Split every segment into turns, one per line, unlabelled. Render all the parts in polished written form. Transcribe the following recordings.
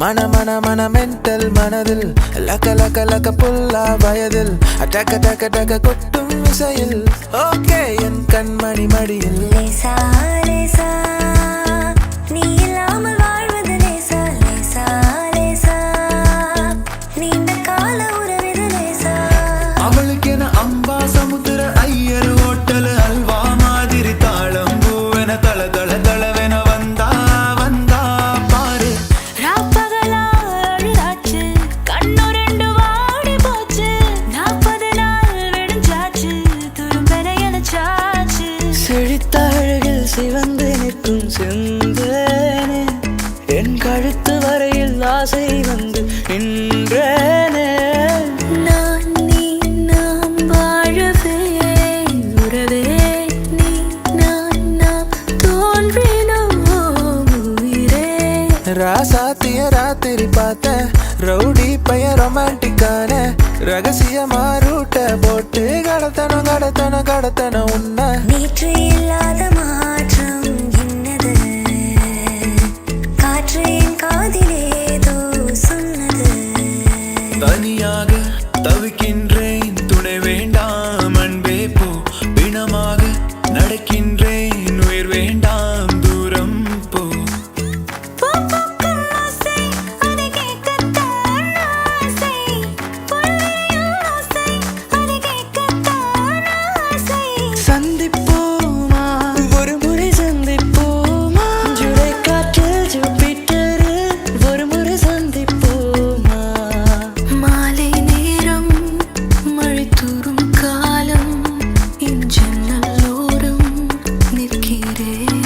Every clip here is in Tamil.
மன மன மன மென்டல் மனதில் லக்க லக்க லக்க புல்லா வயதில் டக்க டக்க டக்க கொட்டும் இசையில் ஓகே என் கண்மணி மடியில்
லேசா லேசா நீ இல்லாமல் வாழ்வது லேசா லேசா லேசா நீண்ட கால உறவிது லேசா
அவளுக்கென அம்பா சமுத்திர ஐயர் ஹோட்டல் அல்வா மாதிரி தாளம் பூவென தள தள தளவென வந்தா வந்தா பாரு
ராப்பகலா அழுதாச்சு கண்ணு ரெண்டு வாடி போச்சு 40 நாள் விடுஞ்சாச்சு துரும்பென எனச்சாச்சு
செழித்த அழகில் சிவந்து நிற்கும் செந்தேனே என் கழுத்து வரையில் ஆசை வந்து நின்றேனே
நான் நீ நாம் வாழவே உறவே நீ நாம் தோன்றினோம் உயிரே
ராசாத்திய ராத்திரி பார்த்த ரவுடி பைய ரொமான்டிக்கான ரகசியமா ரூட்ட போட்டு கடத்தனம் கடத்தனம் கடத்தனம் உன்ன
நேற்று இல்லாத மாற்றம் என்னது காற்று என் காதிலேதோ சொன்னது
தனியாக தவிக்கின்றேன் துணை வேண்டாம் அன்பே போ பிணமாக நடக்கின்றேன் உயிர் வேண்டாம் தூரம் போ
பூக்கும் ஆசை அதை கேட்கத்தான் ஆசை பொன்னியின் ஆசை அதை கேட்கத்தான் ஆசை
சந்திப்போமா ஒரு முறை சந்திப்போமா ஜூலை காற்றில் ஜூபிட்டரில் ஒரு முறை சந்திப்போமா
மாலை நேரம் மழை தூறும் காலம் என் ஜன்னலோரம் நிற்கிறேன்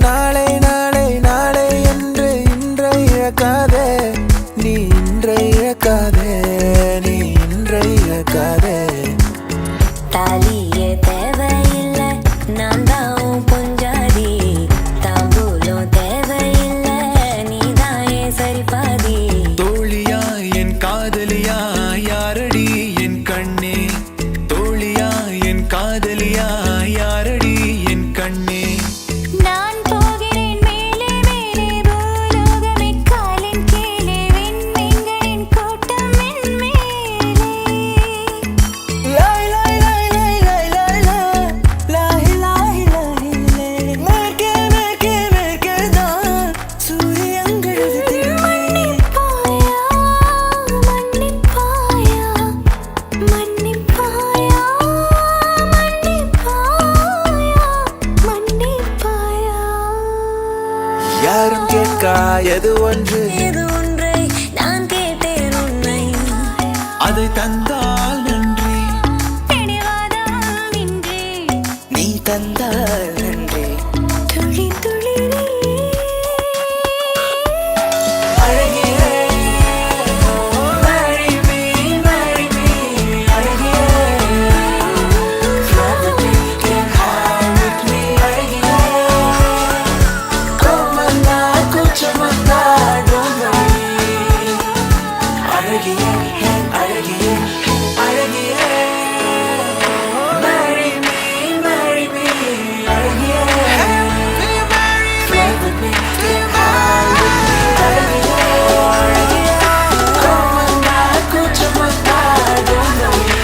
நாளை நாளை நாளை என்று இன்றை இழக்காதே நீ இன்றை இழக்காதே நீ இன்றை இழக்காதே
தாலியே தேவையில்லை நான் தான் பொஞ்சாதி தாம்பூலம் தேவையில்லை நீ தான் சரிபாதி
தோழியா என் காதலியா யாரடி என் கண்ணே தோழியா என் காதலியா யாரடி என் கண்ணே
நான் போகிறேன் மேலே மேலே பூலோகமே காலின் கீழே விண்மீன்களின் கூட்டம் என் மேலே
லாய் லாய் லாய் லாய் லாய் லாய் லாய் லாய் லாய் லாய் மேற்கே மேற்கே மேற்கே தான் சூரியங்கள்
மன்னிப்பாயா மன்னிப்பாயா மன்னிப்பாயா மன்னிப்பாயா மன்னிப்பாயா
யாரும் கேட்கா எது ஒன்று
இது ஒன்றை நான் கேட்டேன் உன்னை
அதை தந்தால் நன்றி
பிடிவாதம் இன்றி
நீ தந்தால் நன்றி
துளி துளி
அழகியே marry me அழகியே Fly with me, get high with me அழகியே கோமனா குச்சமத்தா don't worry அழகியே அழகியே அழகியே marry me அழகியே Fly with me, get high with me அழகியே கோமனா குச்சமத்தா don't worry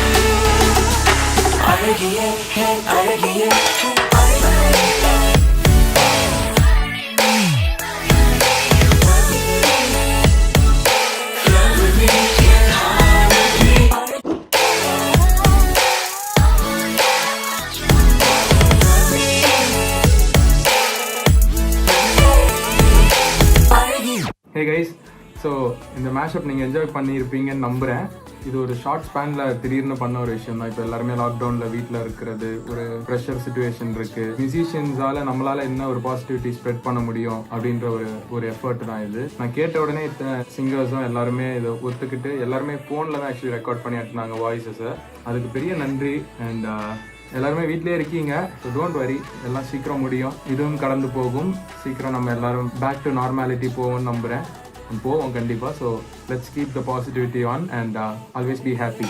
அழகியே அழகியே
ஹே கைஸ், ஸோ இந்த மேஷப் நீங்கள் என்ஜாய் பண்ணியிருப்பீங்கன்னு நம்புகிறேன். இது ஒரு ஷார்ட் ஸ்பேனில் திடீர்னு பண்ண ஒரு விஷயம் தான். இப்போ எல்லாருமே லாக்டவுனில் வீட்டில் இருக்கிறது, ஒரு ப்ரெஷர் சுச்சுவேஷன் இருக்குது. மியூசிஷியன்ஸால் நம்மளால் என்ன ஒரு பாசிட்டிவிட்டி ஸ்ப்ரெட் பண்ண முடியும் அப்படின்ற ஒரு எஃபர்ட் தான் இது. நான் கேட்ட உடனே இத்தனை சிங்கர்ஸும் எல்லாருமே இதை ஒத்துக்கிட்டு எல்லாருமே ஃபோனில் தான் ஆக்சுவலி ரெக்கார்ட் பண்ணி அனுப்புனாங்க வாய்ஸஸை. அதுக்கு பெரிய நன்றி. அண்ட் எல்லாருமே வீட்லேயே இருக்கீங்க, ஸோ டோன்ட் வரி, எல்லாம் சீக்கிரம் முடியும். இதுவும் கடந்து போகும். சீக்கிரம் நம்ம எல்லாரும் பேக் டு நார்மாலிட்டி போவோம்னு நம்புகிறேன். போவோம் கண்டிப்பாக. So let's keep the positivity on and always be happy.